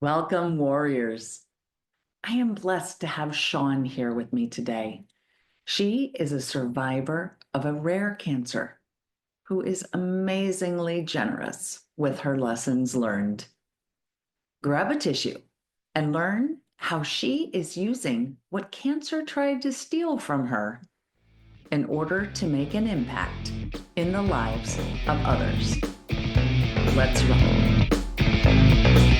Welcome, warriors. I am blessed to have Sean here with me today. She is a survivor of a rare cancer who is amazingly generous with her lessons learned. Grab a tissue and learn how she is using what cancer tried to steal from her in order to make an impact in the lives of others. Let's roll.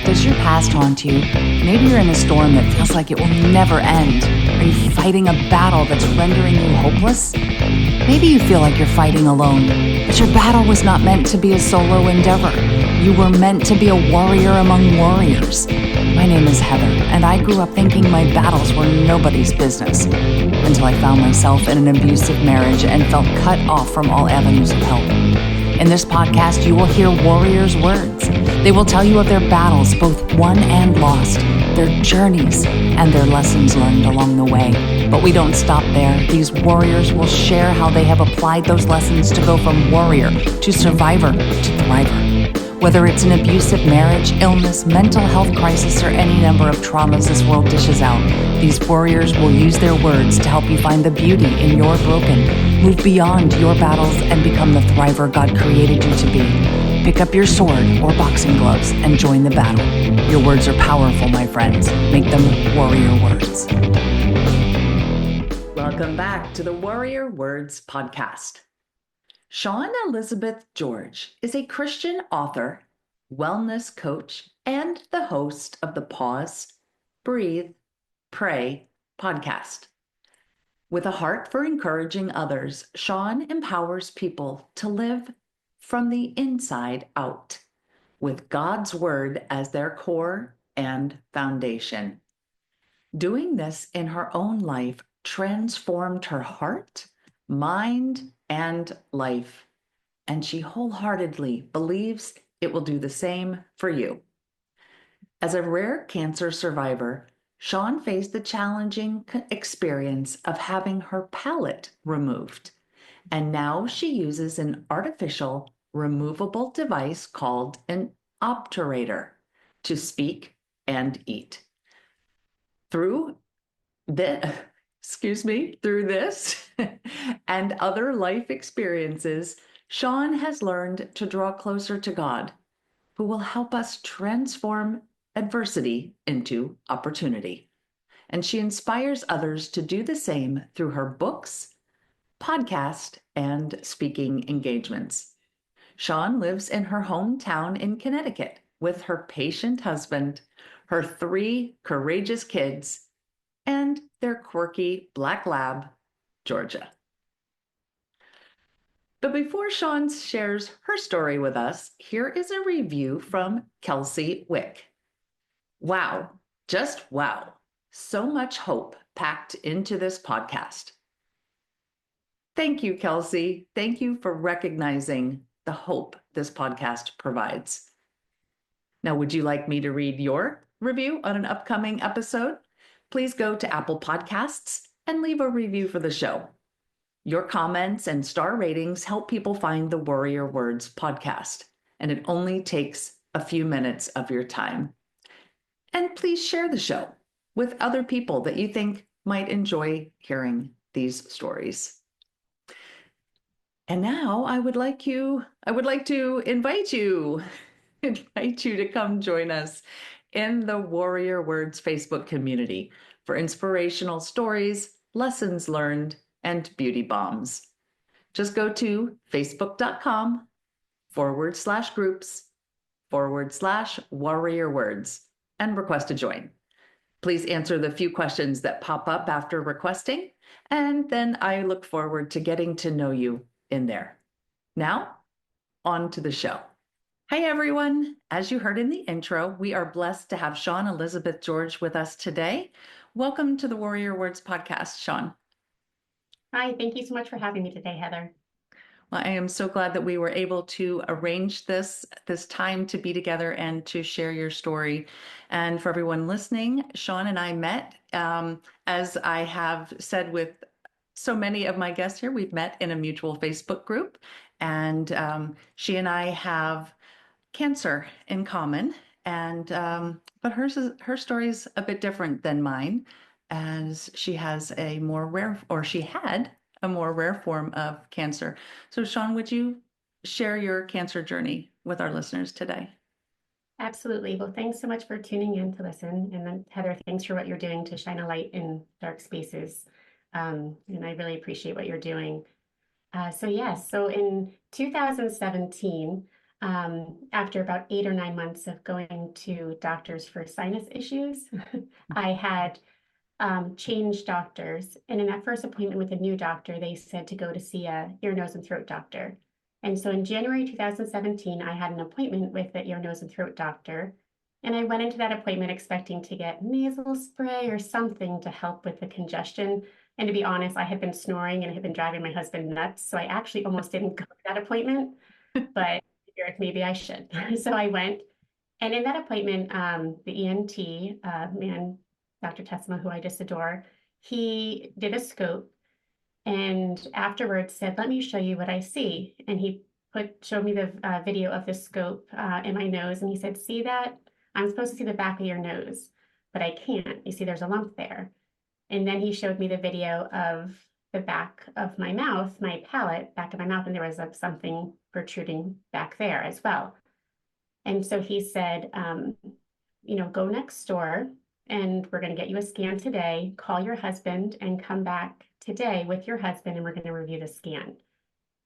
Does your past haunt you? Maybe you're in a storm that feels like it will never end. Are you fighting a battle that's rendering you hopeless? Maybe you feel like you're fighting alone, but your battle was not meant to be a solo endeavor. You were meant to be a warrior among warriors. My name is Heather, and I grew up thinking my battles were nobody's business until I found myself in an abusive marriage and felt cut off from all avenues of help. In this podcast, you will hear warriors' words. They will tell you of their battles, both won and lost, their journeys, and their lessons learned along the way. But we don't stop there. These warriors will share how they have applied those lessons to go from warrior to survivor to thriver. Whether it's an abusive marriage, illness, mental health crisis, or any number of traumas this world dishes out, these warriors will use their words to help you find the beauty in your broken, move beyond your battles, and become the thriver God created you to be. Pick up your sword or boxing gloves and join the battle. Your words are powerful, my friends. Make them warrior words. Welcome back to the Warrior Words podcast. Sean Elizabeth George is a Christian author, wellness coach, and the host of the Pause, Breathe, Pray podcast. With a heart for encouraging others, Sean empowers people to live from the inside out, with God's word as their core and foundation. Doing this in her own life transformed her heart, mind, and life, and she wholeheartedly believes it will do the same for you. As a rare cancer survivor, Sean faced the challenging experience of having her palate removed, and now she uses an artificial removable device called an obturator to speak and eat. Through this and other life experiences, Sean has learned to draw closer to God, who will help us transform adversity into opportunity. And she inspires others to do the same through her books, podcast, and speaking engagements. Sean lives in her hometown in Connecticut with her patient husband, her 3 courageous kids, and their quirky black lab, Georgia. But before Sean shares her story with us, here is a review from Kelsey Wick. Wow, just wow. So much hope packed into this podcast. Thank you, Kelsey. Thank you for recognizing the hope this podcast provides. Now, would you like me to read your review on an upcoming episode? Please go to Apple Podcasts and leave a review for the show. Your comments and star ratings help people find the Warrior Words podcast, and it only takes a few minutes of your time. And please share the show with other people that you think might enjoy hearing these stories. And now I would like to invite you to come join us in the Warrior Words Facebook community for inspirational stories, lessons learned, and beauty bombs. Just go to facebook.com/groups/Warrior Words and request to join. Please answer the few questions that pop up after requesting, and then I look forward to getting to know you in there. Now, on to the show. Hi, everyone. As you heard in the intro, we are blessed to have Sean Elizabeth George with us today. Welcome to the Warrior Words podcast, Sean. Hi, thank you so much for having me today, Heather. Well, I am so glad that we were able to arrange this time to be together and to share your story. And for everyone listening, Sean and I met, as I have said with so many of my guests here, we've met in a mutual Facebook group, and she and I have cancer in common. And but her story's a bit different than mine, as she has a more rare, or she had a more rare form of cancer. So, Sean, would you share your cancer journey with our listeners today? Absolutely. Well, thanks so much for tuning in to listen. And then Heather, thanks for what you're doing to shine a light in dark spaces. And I really appreciate what you're doing. So in 2017, after about 8 or 9 months of going to doctors for sinus issues, I had changed doctors. And in that first appointment with a new doctor, they said to go to see a ear, nose, and throat doctor. And so in January 2017, I had an appointment with the ear, nose, and throat doctor. And I went into that appointment expecting to get nasal spray or something to help with the congestion. And to be honest, I had been snoring and it had been driving my husband nuts. So I actually almost didn't go to that appointment, but I figured maybe I should. So I went. And in that appointment, the ENT man, Dr. Tessima, who I just adore, he did a scope and afterwards said, "Let me show you what I see." And he showed me the video of the scope in my nose, and he said, "See that? I'm supposed to see the back of your nose, but I can't. You see, there's a lump there." And then he showed me the video of the back of my mouth, my palate, back of my mouth, and there was something protruding back there as well. And so he said, go next door and we're going to get you a scan today. Call your husband and come back today with your husband and we're going to review the scan.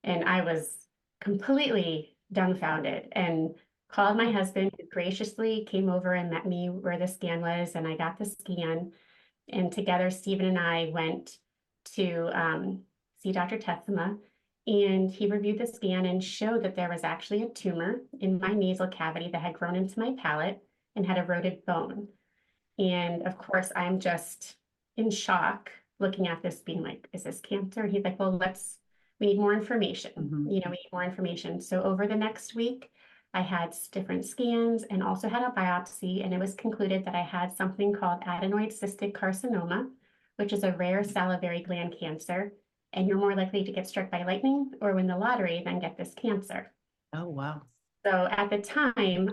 And I was completely dumbfounded and called my husband, who graciously came over and met me where the scan was. And I got the scan. And together, Stephen and I went to see Dr. Tessima. And he reviewed the scan and showed that there was actually a tumor in my nasal cavity that had grown into my palate and had eroded bone. And of course, I'm just in shock looking at this, being like, is this cancer? And he's like, well, we need more information. We need more information. So over the next week, I had different scans and also had a biopsy, and it was concluded that I had something called adenoid cystic carcinoma, which is a rare salivary gland cancer. And you're more likely to get struck by lightning or win the lottery than get this cancer. Oh, wow. So at the time,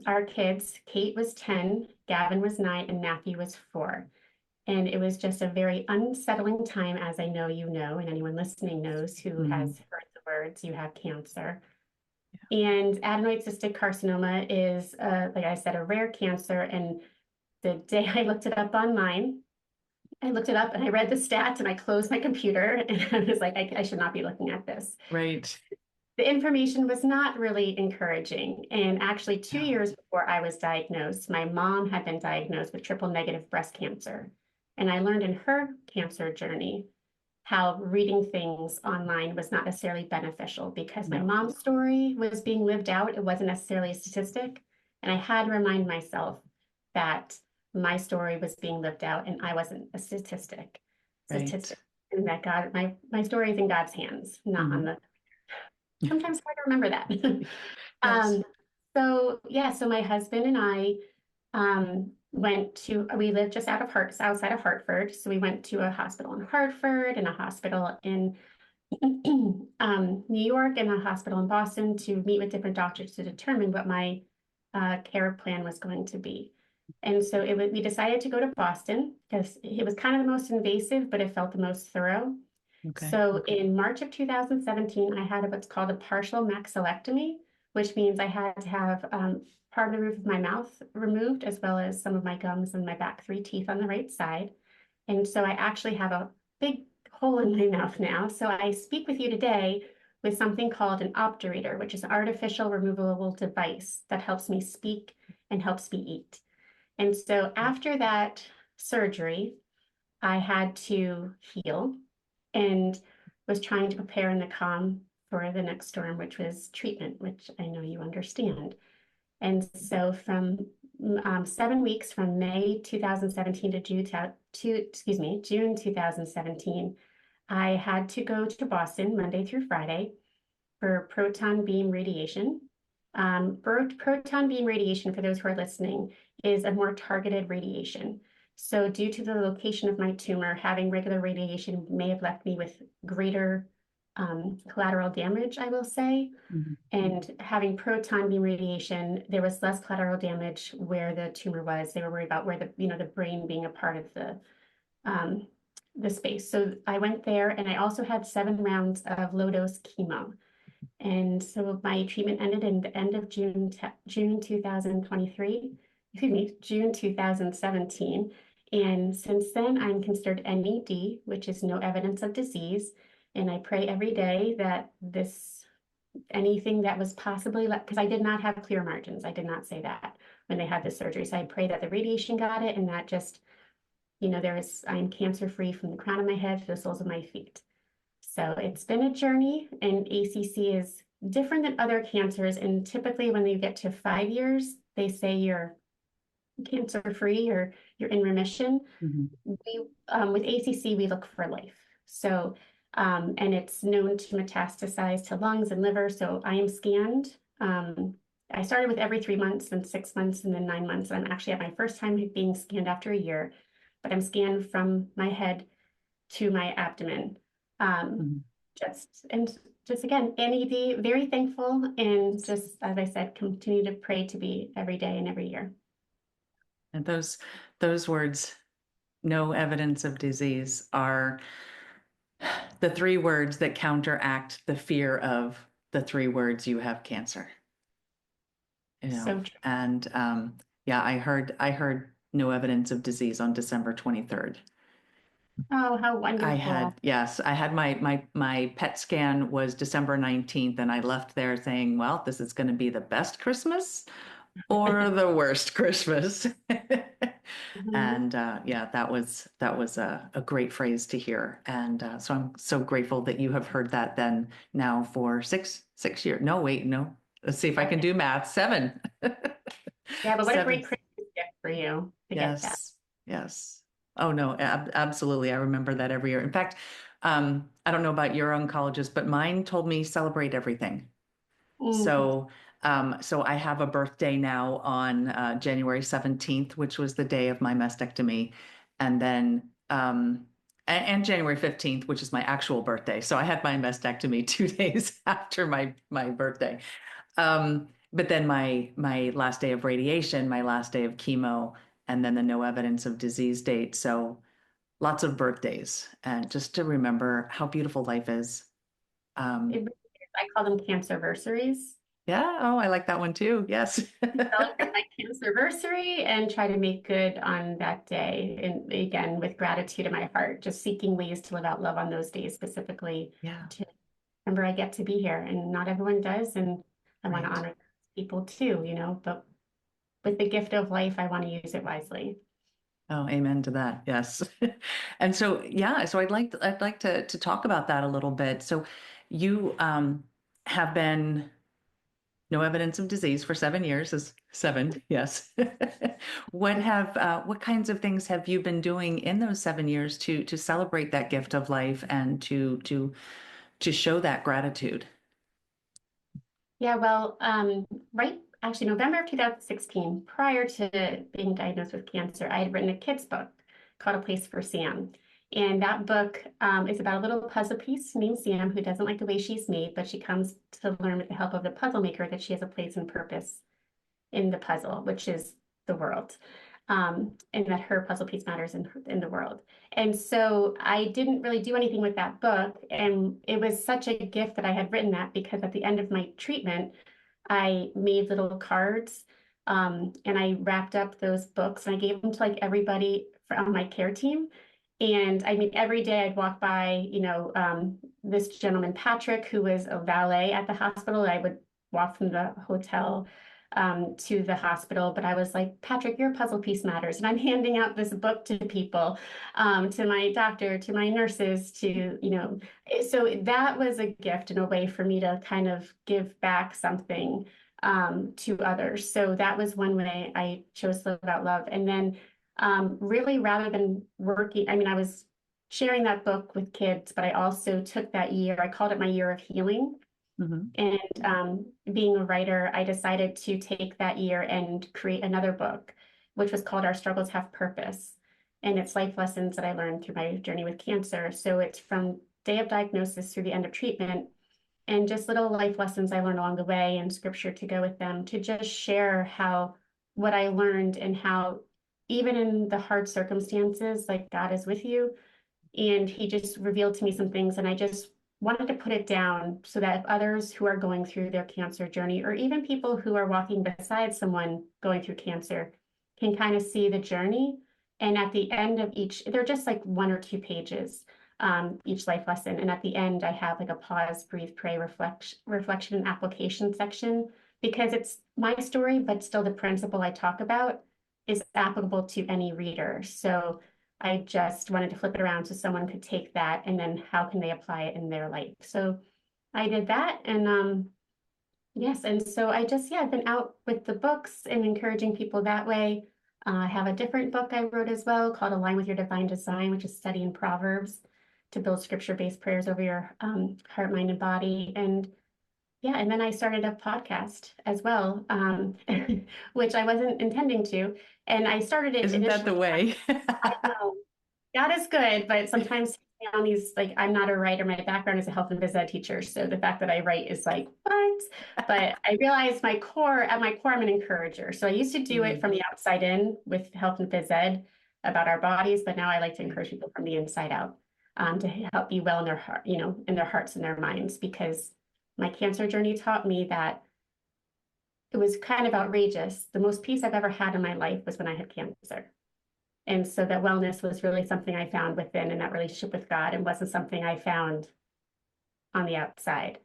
our kids, Kate was 10, Gavin was 9, and Matthew was 4. And it was just a very unsettling time, as I know you know, and anyone listening knows who has heard the words, you have cancer. Yeah. And adenoid cystic carcinoma is, like I said, a rare cancer. And the day I looked it up online, I looked it up and I read the stats and I closed my computer and I was like, I should not be looking at this. Right. The information was not really encouraging. And actually 2 years before I was diagnosed, my mom had been diagnosed with triple negative breast cancer. And I learned in her cancer journey how reading things online was not necessarily beneficial because my mom's story was being lived out. It wasn't necessarily a statistic. And I had to remind myself that my story was being lived out and I wasn't a statistic. Right. And that God, my story is in God's hands, not on the. Sometimes hard to remember that. Yes. So my husband and I we lived just outside of Hartford. So we went to a hospital in Hartford and a hospital in New York and a hospital in Boston to meet with different doctors to determine what my care plan was going to be. And so we decided to go to Boston because it was kind of the most invasive, but it felt the most thorough. Okay. So in March of 2017, I had what's called a partial maxillectomy, which means I had to have part of the roof of my mouth removed, as well as some of my gums and my back 3 teeth on the right side. And so I actually have a big hole in my mouth now. So I speak with you today with something called an obturator, which is an artificial removable device that helps me speak and helps me eat. And so after that surgery, I had to heal and was trying to prepare in the calm for the next storm, which was treatment, which I know you understand. And so from 7 weeks from May 2017 to June 2017, I had to go to Boston Monday through Friday for proton beam radiation. Proton beam radiation, for those who are listening, is a more targeted radiation. So due to the location of my tumor, having regular radiation may have left me with greater collateral damage, I will say. Mhm. And having proton beam radiation, there was less collateral damage where the tumor was. They were worried about where the brain being a part of the space. So I went there, and I also had 7 rounds of low dose chemo. And so my treatment ended in the end of June 2023, excuse me, June 2017. And since then, I'm considered NED, which is no evidence of disease. And I pray every day that anything that was possibly, because I did not have clear margins. I did not say that when they had the surgery. So I pray that the radiation got it, and that just, I'm cancer free from the crown of my head to the soles of my feet. So it's been a journey, and ACC is different than other cancers. And typically when you get to 5 years, they say you're cancer free or you're in remission. Mhm. With ACC, we look for life. So, and it's known to metastasize to lungs and liver. So I am scanned. I started with every 3 months, then 6 months, and then 9 months. I'm actually at my first time being scanned after a year, but I'm scanned from my head to my abdomen. Mhm. Just again, NED, very thankful, and just as I said, continue to pray to be every day and every year. And those words, no evidence of disease, are the 3 words that counteract the fear of the 3 words you have cancer. So true. And yeah, I heard no evidence of disease on December 23rd. Oh, how wonderful. Yes, I had my PET scan was December 19th, and I left there saying, well, this is going to be the best Christmas or the worst Christmas. Mhm. And yeah, that was a great phrase to hear. And so I'm so grateful that you have heard that then now for six years. No, wait, no. Let's see if I can do math. 7. Yeah, but what a 7. great Christmas gift for you to get that. Yes. Yes. Oh no, absolutely. I remember that every year. In fact, I don't know about your oncologist, but mine told me celebrate everything. Mhm. So I have a birthday now on January 17th, which was the day of my mastectomy, and then and January 15th, which is my actual birthday. So I had my mastectomy 2 days after my birthday. But then my last day of radiation, my last day of chemo, and then the no evidence of disease date. So lots of birthdays, and just to remember how beautiful life is. It Um, really is. I call them cancerversaries. yeah, oh, I like that one too. Yes. Celebrate my cancerversary and try to make good on that day. And again, with gratitude in my heart, just seeking ways to live out love on those days specifically Yeah, to remember I get to be here. And not everyone does. And I want to right. honor people too, but with the gift of life, I want to use it wisely. Oh, amen to that. Yes. And so, yeah, so I'd like to talk about that a little bit. So you have been no evidence of disease for 7 years, is 7, yes. What kinds of things have you been doing in those 7 years to celebrate that gift of life and to show that gratitude? Yeah, well, right, actually, November of 2016, prior to being diagnosed with cancer, I had written a kid's book called A Place for Sam. And that book is about a little puzzle piece named Sam who doesn't like the way she's made, but she comes to learn with the help of the puzzle maker that she has a place and purpose in the puzzle, which is the world. And that her puzzle piece matters in the world. And so I didn't really do anything with that book. And it was such a gift that I had written that because at the end of my treatment, I made little cards and I wrapped up those books and I gave them to like everybody on my care team. And I mean, every day I'd walk by, this gentleman, Patrick, who was a valet at the hospital. I would walk from the hotel to the hospital, but I was like, Patrick, your puzzle piece matters. And I'm handing out this book to people, to my doctor, to my nurses, so that was a gift in a way for me to kind of give back something to others. So that was one way I chose to live out love. And then really rather than working, I mean, I was sharing that book with kids, but I also took that year, I called it my year of healing. Mhm. And being a writer, I decided to take that year and create another book, which was called Our Struggles Have Purpose. And it's life lessons that I learned through my journey with cancer. So it's from day of diagnosis through the end of treatment, and just little life lessons I learned along the way and scripture to go with them, to just share how what I learned and how even in the hard circumstances, like God is with you. And he just revealed to me some things, and I just wanted to put it down so that if others who are going through their cancer journey, or even people who are walking beside someone going through cancer, can kind of see the journey. And at the end of each, they're just like 1 or 2 pages, each life lesson. And at the end, I have like a pause, breathe, pray, reflection and application section, because it's my story, but still the principle I talk about is applicable to any reader. So I just wanted to flip it around so someone could take that, and then how can they apply it in their life. So I did that, and yes, and so I just, yeah, I've been out with the books and encouraging people that way. I have a different book I wrote as well called Align with Your Divine Design, which is studying Proverbs to build scripture-based prayers over your heart, mind, and body. And yeah, and then I started a podcast as well, which I wasn't intending to. And I started it Isn't that the initially. way? I know. God is good, but sometimes on these, like, I'm not a writer. My background is a health and phys ed teacher. So the fact that I write is like, what? But I realized at my core, I'm an encourager. So I used to do it from the outside in with health and phys ed about our bodies, but now I like to encourage people from the inside out, to help be well in their heart, in their hearts and their minds, because my cancer journey taught me that it was kind of outrageous. The most peace I've ever had in my life was when I had cancer. And so that wellness was really something I found within, in that relationship with God, and wasn't something I found on the outside.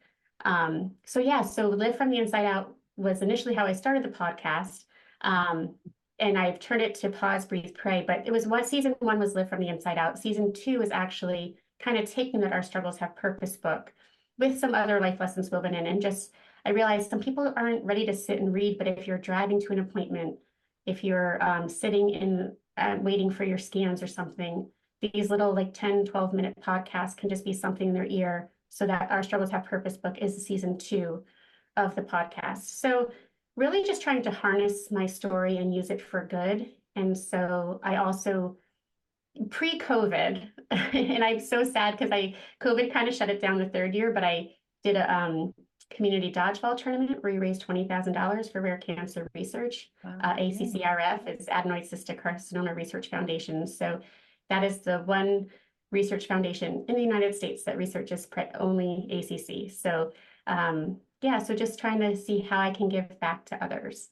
So yeah, so Live from the Inside Out was initially how I started the podcast. And I've turned it to Pause, Breathe, Pray, but it was season 1 was Live from the Inside Out. Season 2 is actually kind of taking that Our Struggles Have Purpose book with some other life lessons woven in. And just, I realized some people aren't ready to sit and read, but if you're driving to an appointment, if you're sitting in waiting for your scans or something, these little like 10, 12-minute podcasts can just be something in their ear. So that Our Struggles Have Purpose book is the season 2 of the podcast. So really just trying to harness my story and use it for good. And so I also, pre-COVID, and I'm so sad because COVID kind of shut it down the 3rd year, but I did a community dodgeball tournament where we raised $20,000 for rare cancer research. Wow. ACCRF is Adenoid Cystic Carcinoma Research Foundation. So that is the one research foundation in the United States that researches only ACC. So yeah, so just trying to see how I can give back to others.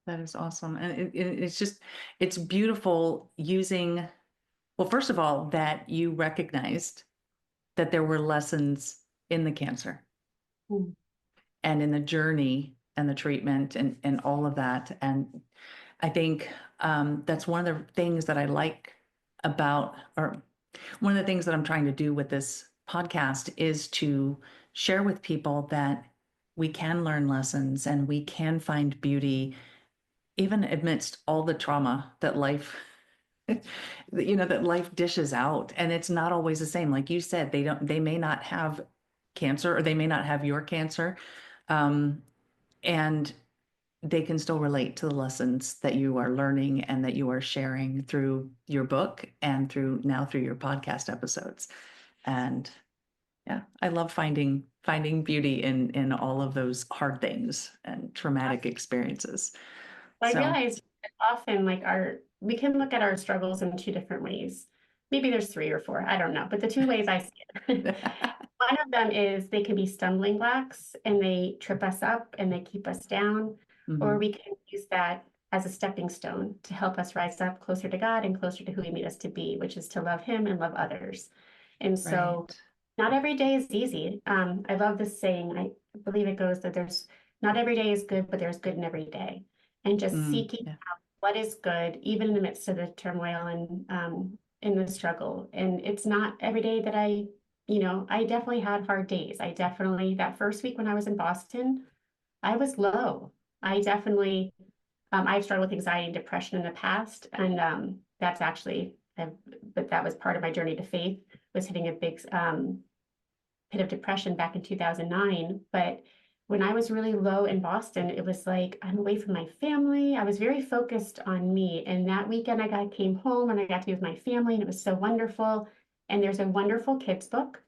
That is awesome. And it's beautiful using, well, first of all, that you recognized that there were lessons in the cancer and in the journey and the treatment and all of that. And I think that's one of the things that I like about, or one of the things that I'm trying to do with this podcast, is to share with people that we can learn lessons and we can find beauty even amidst all the trauma that life that life dishes out. And it's not always the same. Like you said, they may not have cancer, or they may not have your cancer, and they can still relate to the lessons that you are learning and that you are sharing through your book and through your podcast episodes. And yeah, I love finding beauty in all of those hard things and traumatic experiences. I So realize often we can look at our struggles in 2 different ways. Maybe there's 3 or 4, I don't know. But the 2 ways I see it, one of them is they can be stumbling blocks and they trip us up and they keep us down, or we can use that as a stepping stone to help us rise up closer to God and closer to who He made us to be, which is to love Him and love others. And so not every day is easy. I love this saying. I believe it goes that there's not every day is good, but there's good in every day. And just seeking out what is good, even in the midst of the turmoil and in the struggle. And it's not every day that I definitely had hard days. That first week when I was in Boston, I was low. I've struggled with anxiety and depression in the past. And that's actually, but that was part of my journey to faith, was hitting a big pit of depression back in 2009. But when I was really low in Boston, it was like, I'm away from my family. I was very focused on me. And that weekend I came home and I got to be with my family, and it was so wonderful. And there's a wonderful kids book.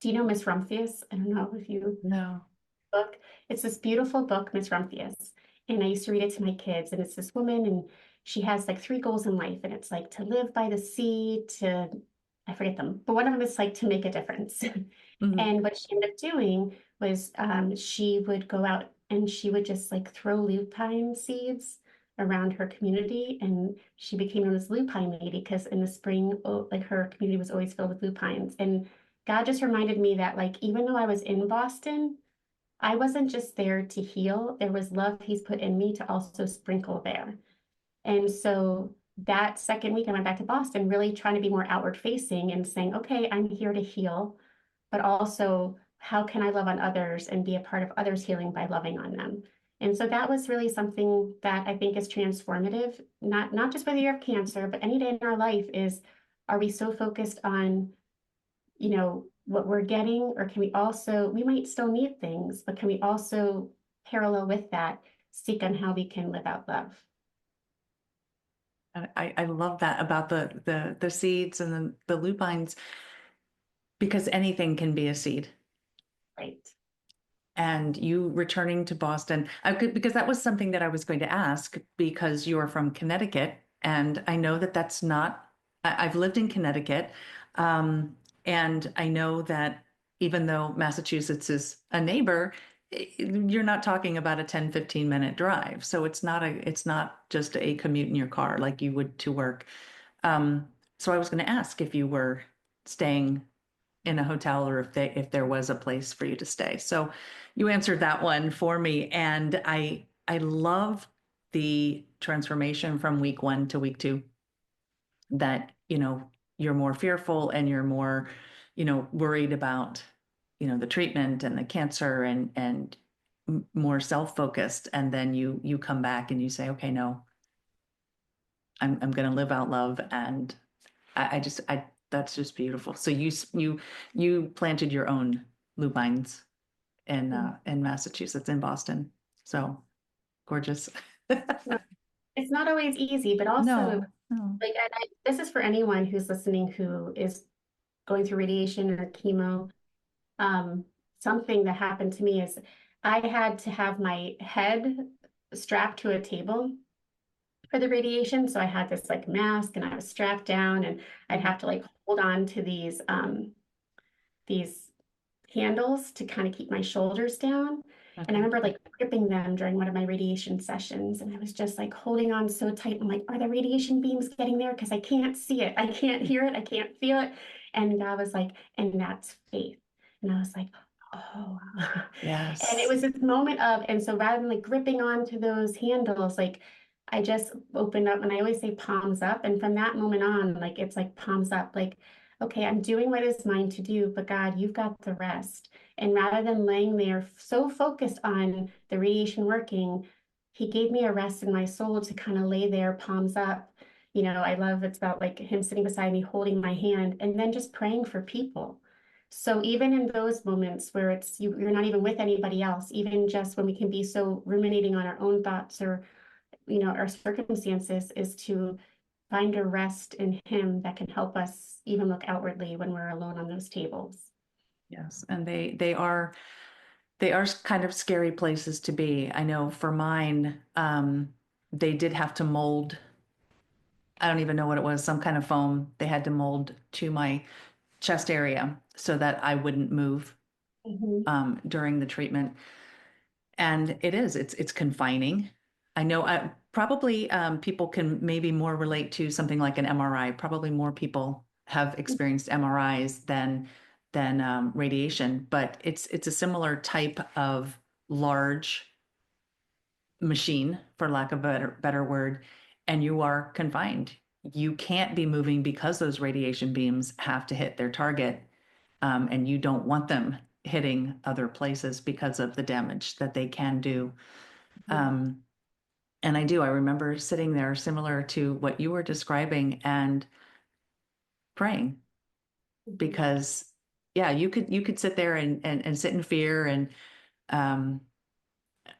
Do you know Miss Rumphius? I don't know if you No. book. It's this beautiful book, Miss Rumphius. And I used to read it to my kids. And it's this woman, and she has like three goals in life. And it's like to live by the sea, I forget them, but one of them is like to make a difference. Mhm. And what she ended up doing was she would go out and she would just like throw lupine seeds around her community. And she became known as Lupine Lady because in the spring, oh, like her community was always filled with lupines. And God just reminded me that, like, even though I was in Boston, I wasn't just there to heal. There was love He's put in me to also sprinkle there. And so that second week, I went back to Boston, really trying to be more outward facing and saying, okay, I'm here to heal, but also how can I love on others and be a part of others' healing by loving on them? And so that was really something that I think is transformative, not just for the year of cancer, but any day in our life is, are we so focused on, what we're getting, or can we also, we might still need things, but can we also parallel with that, seek on how we can live out love? I love that about the seeds and the lupines, because anything can be a seed. Right. And you returning to Boston, because that was something that I was going to ask, because you are from Connecticut, and I know that that's not, I've lived in Connecticut, and I know that even though Massachusetts is a neighbor, you're not talking about a 10-15 minute drive. So it's not just a commute in your car like you would to work. So I was going to ask if you were staying in a hotel, or if there was a place for you to stay. So you answered that one for me, and I love the transformation from week 1 to week 2, that you're more fearful and you're more worried about the treatment and the cancer, and more self-focused, and then you come back and you say, okay, no, I'm going to live out love. And I that's just beautiful. So you planted your own lupines in Massachusetts, in Boston. So gorgeous. No, it's not always easy, but also, No, no. like, this is for anyone who's listening who is going through radiation or chemo. Um, Something that happened to me is I had to have my head strapped to a table for the radiation. So I had this like mask and I was strapped down, and I'd have to like hold on to these handles to kind of keep my shoulders down. And I Okay. remember like gripping them during one of my radiation sessions. And I was just like holding on so tight. I'm like, are the radiation beams getting there? Because I can't see it. I can't hear it. I can't feel it. And God was like, and that's faith. And I was like, oh. And it Yes. was this moment of, and so rather than like gripping onto those handles, like I just opened up, and I always say palms up. And from that moment on, like it's like palms up, like, okay, I'm doing what is mine to do, but God, you've got the rest. And rather than laying there so focused on the radiation working, He gave me a rest in my soul to kind of lay there, palms up. I love it's about like Him sitting beside me, holding my hand, and then just praying for people. So even in those moments where you're not even with anybody else, even just when we can be so ruminating on our own thoughts or our circumstances, is to find a rest in Him that can help us even look outwardly when we're alone on those tables. Yes. And they are kind of scary places to be. I know for mine, they did have to mold, I don't even know what it was, some kind of foam they had to mold to my chest area so that I wouldn't move Mhm. during the treatment. And it's confining. I know probably people can maybe more relate to something like an MRI. Probably more people have experienced MRIs than radiation, but it's a similar type of large machine, for lack of a better word, and you are confined. You can't be moving because those radiation beams have to hit their target, and you don't want them hitting other places because of the damage that they can do. Um, and I remember sitting there similar to what you were describing and praying, Mhm. because yeah, you could sit there and sit in fear. And um,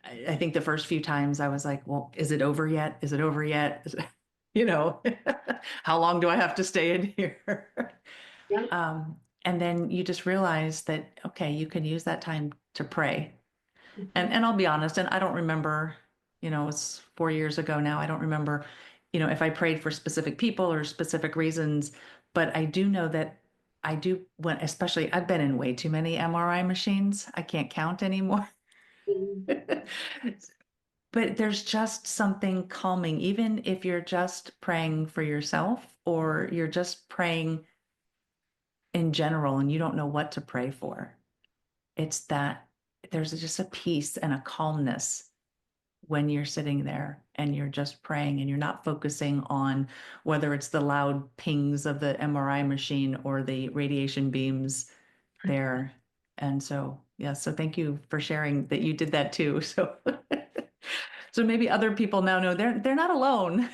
I think the first few times I was like, well, is it over yet? Is it over yet? You know, how long do I have to stay in here? Yeah. And then you just realize that, okay, you can use that time to pray. Mhm. And I'll be honest, and I don't remember, it's 4 years ago now. I don't remember, if I prayed for specific people or specific reasons, but I do know that I do when, especially I've been in way too many MRI machines. I can't count anymore. Mhm. But there's just something calming, even if you're just praying for yourself or you're just praying in general and you don't know what to pray for. It's that there's just a peace and a calmness when you're sitting there and you're just praying and you're not focusing on whether it's the loud pings of the MRI machine or the radiation beams there. And so, yeah, so thank you for sharing that you did that too. So so maybe other people now know they're not alone.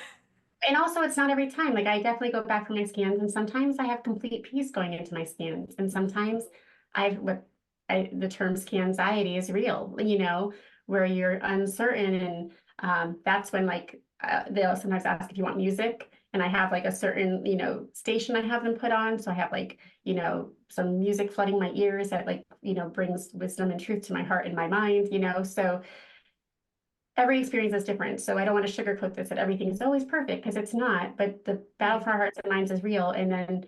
And also, it's not every time. Like I definitely go back for my scans, and sometimes I have complete peace going into my scans, and sometimes what the term scanxiety is real. Where you're uncertain, and that's when like they'll sometimes ask if you want music, and I have like a certain station I have them put on, so I have like some music flooding my ears that like brings wisdom and truth to my heart and my mind. So every experience is different. So I don't want to sugarcoat this that everything is always perfect because it's not, but the battle for our hearts and minds is real. And then,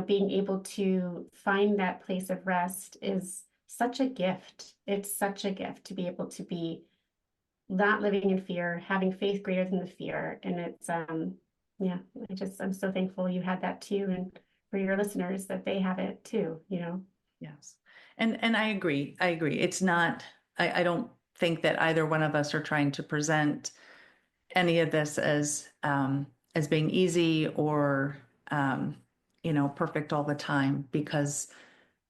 being able to find that place of rest is such a gift. It's such a gift to be able to be not living in fear, having faith greater than the fear. And it's, yeah, I'm so thankful you had that too. And for your listeners that they have it too. Yes. And I agree. I agree. It's not, I don't think that either one of us are trying to present any of this as being easy or perfect all the time because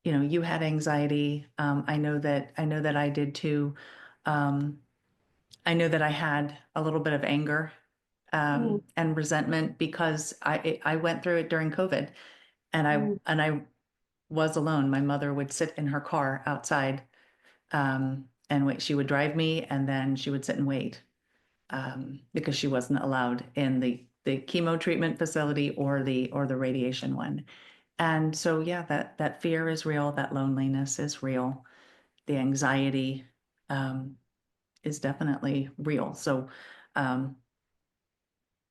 you had anxiety. I know that I did too. Um, I know that I had a little bit of anger Mm, and resentment because I went through it during COVID and I mm, and I was alone. My mother would sit in her car outside and wait. She would drive me and then she would sit and wait because she wasn't allowed in the chemo treatment facility or the radiation one. And so yeah, that fear is real, that loneliness is real, the anxiety um, is definitely real. Um,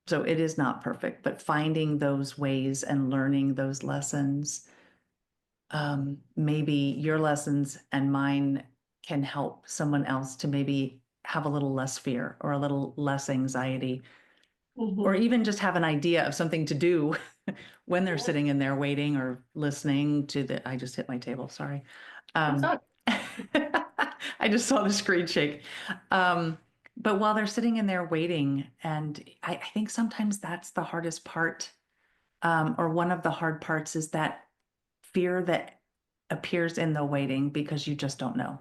so it is not perfect, but finding those ways and learning those lessons, maybe your lessons and mine can help someone else to maybe have a little less fear or a little less anxiety or mhm. even just have an idea of something to do when they're sitting in there waiting or listening to I just hit my table, sorry. That's Um, all. I just saw the screen shake. Um, but while they're sitting in there waiting, and I think sometimes that's the hardest part, or one of the hard parts is that fear that appears in the waiting because you just don't know.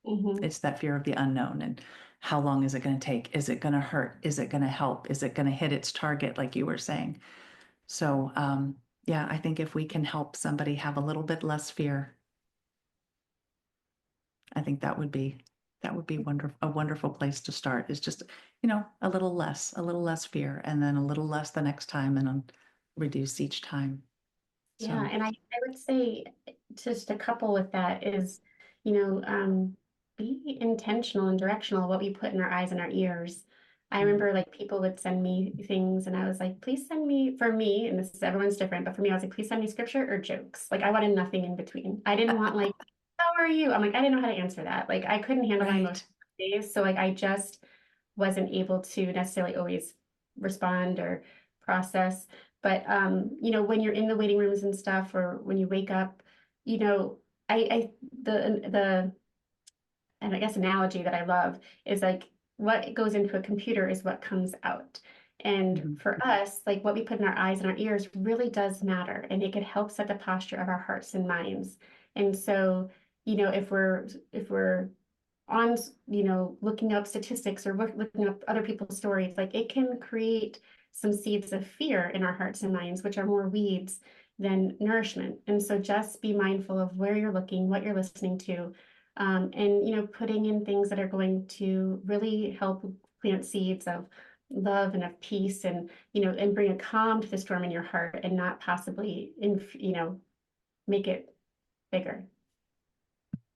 Mhm. It's that fear of the unknown and how long is it going to take? Is it going to hurt? Is it going to help? Is it going to hit its target, like you were saying? So, yeah, I think if we can help somebody have a little bit less fear, I think that would be wonderful, a wonderful place to start. Is just, a little less fear, and then a little less the next time, and reduce each time. Yeah, So, and I would say just a couple with that is, you know, um, be intentional and directional what we put in our eyes and our ears. I mm, remember like people would send me things and I was like, please send me for me, and this is everyone's different, but for me, I was like, please send me scripture or jokes. Like I wanted nothing in between. I didn't want like, how are you? I'm like, I didn't know how to answer that. Like I couldn't handle my emotions right. days. So like I just wasn't able to necessarily always respond or process. But when you're in the waiting rooms and stuff, or when you wake up, you know, I the and I guess analogy that I love is like what goes into a computer is what comes out. And Mhm. for us, like what we put in our eyes and our ears really does matter, and it could help set the posture of our hearts and minds. And so, if we're on, looking up statistics or looking up other people's stories, like it can create some seeds of fear in our hearts and minds, which are more weeds than nourishment. And so just be mindful of where you're looking, what you're listening to, and putting in things that are going to really help plant seeds of love and of peace, and bring a calm to the storm in your heart, and not possibly in, make it bigger.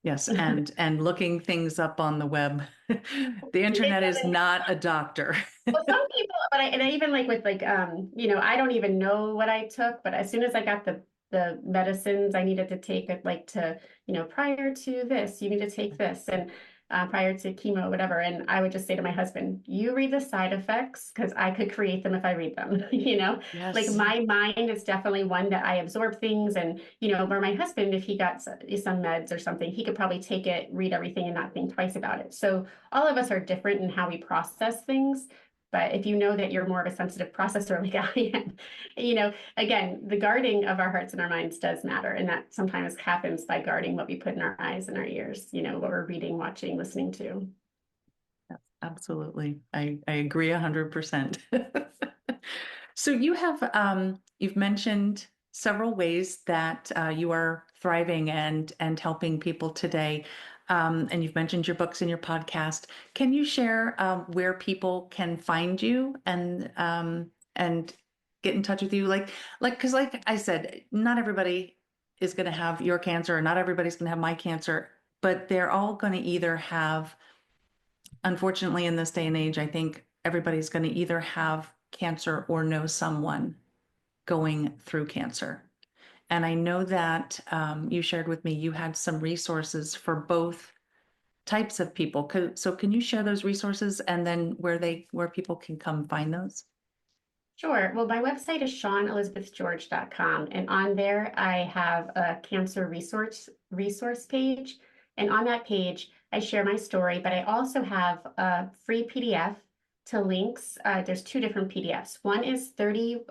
Yes, and looking things up on the web. The internet is not a doctor. Well, some people, but I even like with like I don't even know what I took, but as soon as I got the medicines I needed to take it like to, prior to this, you need to take this and prior to chemo, whatever. And I would just say to my husband, you read the side effects because I could create them if I read them, Like Yes. my mind is definitely one that I absorb things and, where my husband, if he got some meds or something, he could probably take it, read everything and not think twice about it. So all of us are different in how we process things. But if you know that you're more of a sensitive processor like I am, again, the guarding of our hearts and our minds does matter. And that sometimes happens by guarding what we put in our eyes and our ears, what we're reading, watching, listening to. Yes, absolutely. I agree 100%. So you've mentioned several ways that you are thriving and helping people today. And you've mentioned your books and your podcast. Can you share where people can find you and get in touch with you? Because like I said, not everybody is going to have your cancer, or not everybody's going to have my cancer, but they're all going to either have, unfortunately, in this day and age, I think everybody's going to either have cancer or know someone going through cancer. And I know that you shared with me you had some resources for both types of people. So can you share those resources and then where people can come find those? Sure. Well, my website is SeanElizabethGeorge.com, and on there I have a cancer resource page. And on that page, I share my story, but I also have a free PDF to links. There's two different PDFs. One is 30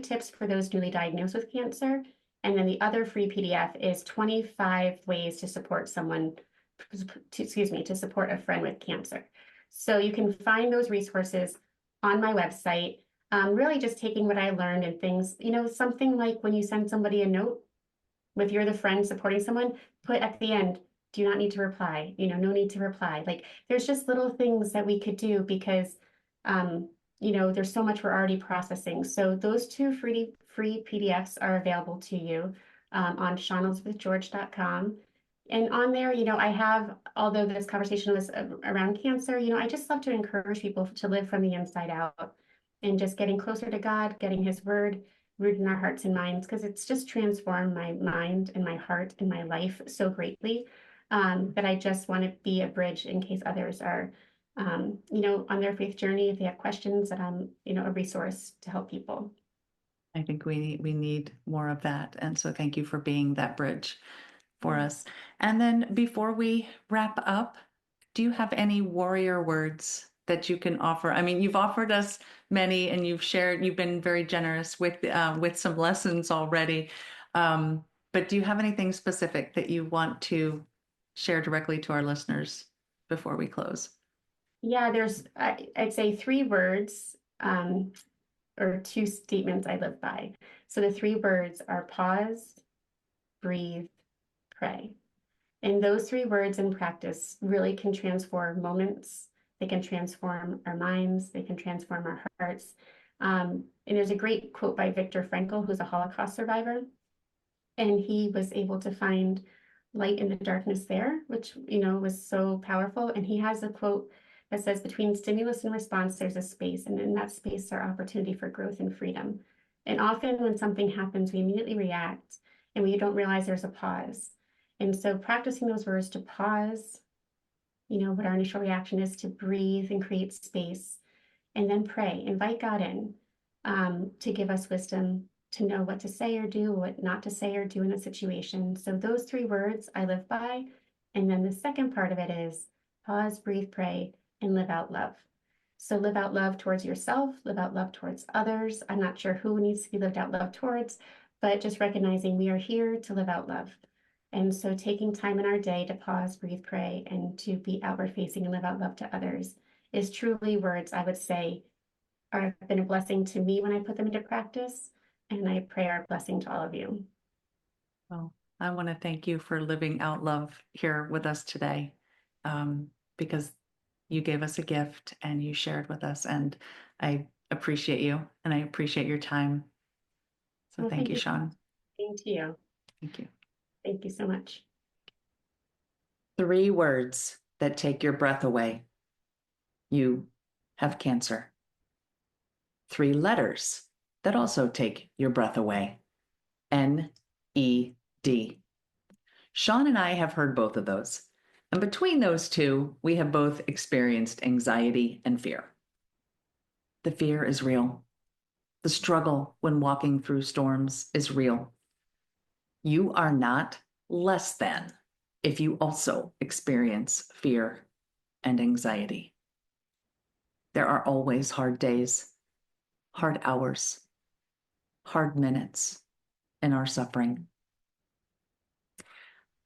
tips for those newly diagnosed with cancer, and then the other free PDF is 25 ways to support someone, to support a friend with cancer. So you can find those resources on my website. Really just taking what I learned and things, something like when you send somebody a note, if you're the friend supporting someone, put at the end, do not need to reply, no need to reply. Like there's just little things that we could do because, there's so much we're already processing. So those two free PDFs are available to you on SeanElizabethGeorge.com. And on there, I have, although this conversation was around cancer, I just love to encourage people to live from the inside out and just getting closer to God, getting His Word rooted in our hearts and minds, because it's just transformed my mind and my heart and my life so greatly that I just want to be a bridge in case others are, on their faith journey. If they have questions, that I'm, a resource to help people. I think we need more of that. And so thank you for being that bridge for us. And then before we wrap up, do you have any warrior words that you can offer? I mean, you've offered us many and you've been very generous with some lessons already. But do you have anything specific that you want to share directly to our listeners before we close? Yeah, there's, I'd say 3 words or 2 statements I live by. So the 3 words are pause, breathe, pray. And those 3 words in practice really can transform moments. They can transform our minds. They can transform our hearts. And there's a great quote by Viktor Frankl, who's a Holocaust survivor. And he was able to find light in the darkness there, which, was so powerful. And he has a quote that says, between stimulus and response, there's a space. And in that space, our opportunity for growth and freedom. And often when something happens, we immediately react and we don't realize there's a pause. And so practicing those words to pause, what our initial reaction is, to breathe and create space, and then pray, invite God in to give us wisdom to know what to say or do, what not to say or do in a situation. So those 3 words I live by. And then the second part of it is pause, breathe, pray, and live out love. So live out love towards yourself, live out love towards others. I'm not sure who needs to be lived out love towards, but just recognizing we are here to live out love. And so taking time in our day to pause, breathe, pray, and to be outward facing and live out love to others is truly words I would say have been a blessing to me when I put them into practice. And I pray our blessing to all of you. Well, I want to thank you for living out love here with us today, because you gave us a gift and you shared with us, and I appreciate you and I appreciate your time. So Well, thank you, Sean. Thank you. Thank you. Thank you so much. 3 words that take your breath away. You have cancer. 3 letters that also take your breath away. NED. Sean and I have heard both of those. And between those two, we have both experienced anxiety and fear. The fear is real. The struggle when walking through storms is real. You are not less than if you also experience fear and anxiety. There are always hard days, hard hours, hard minutes in our suffering.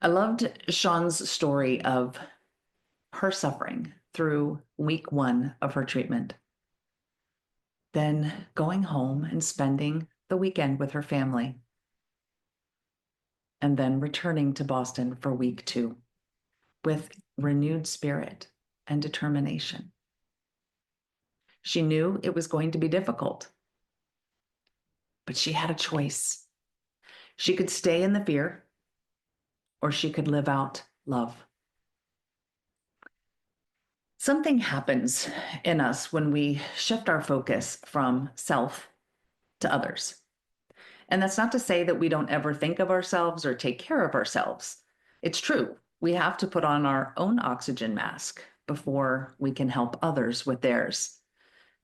I loved Sean's story of her suffering through week 1 of her treatment, then going home and spending the weekend with her family, and then returning to Boston for week 2 with renewed spirit and determination. She knew it was going to be difficult, but she had a choice. She could stay in the fear, or she could live out love. Something happens in us when we shift our focus from self to others. And that's not to say that we don't ever think of ourselves or take care of ourselves. It's true. We have to put on our own oxygen mask before we can help others with theirs.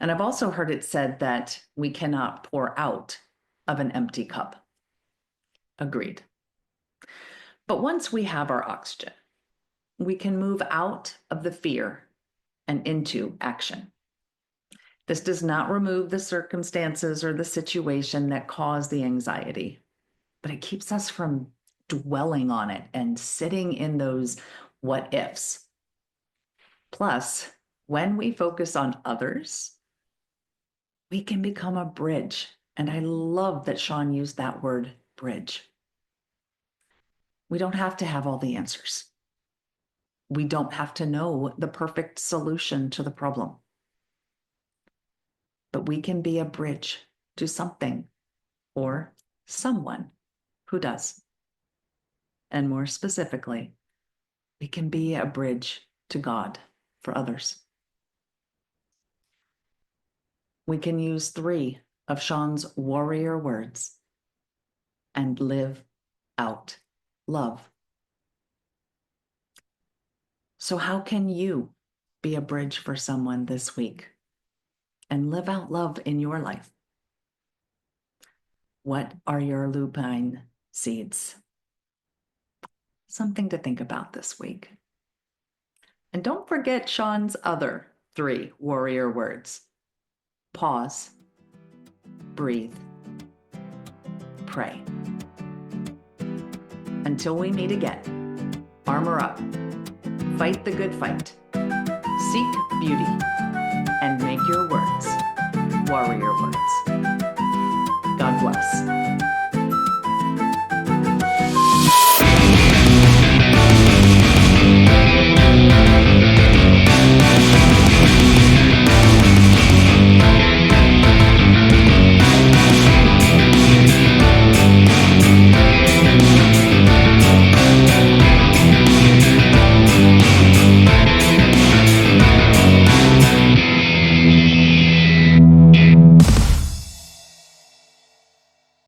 And I've also heard it said that we cannot pour out of an empty cup. Agreed. But once we have our oxygen, we can move out of the fear and into action. This does not remove the circumstances or the situation that cause the anxiety, but it keeps us from dwelling on it and sitting in those what ifs. Plus, when we focus on others, we can become a bridge. And I love that Sean used that word, bridge. We don't have to have all the answers. We don't have to know the perfect solution to the problem. But we can be a bridge to something or someone who does. And more specifically, we can be a bridge to God for others. We can use 3 of Sean's warrior words and live out love. So how can you be a bridge for someone this week and live out love in your life? What are your lupine seeds? Something to think about this week. And don't forget Sean's other 3 warrior words. Pause, breathe, pray. Until we meet again, armor up, fight the good fight, seek beauty, and make your words warrior words. God bless.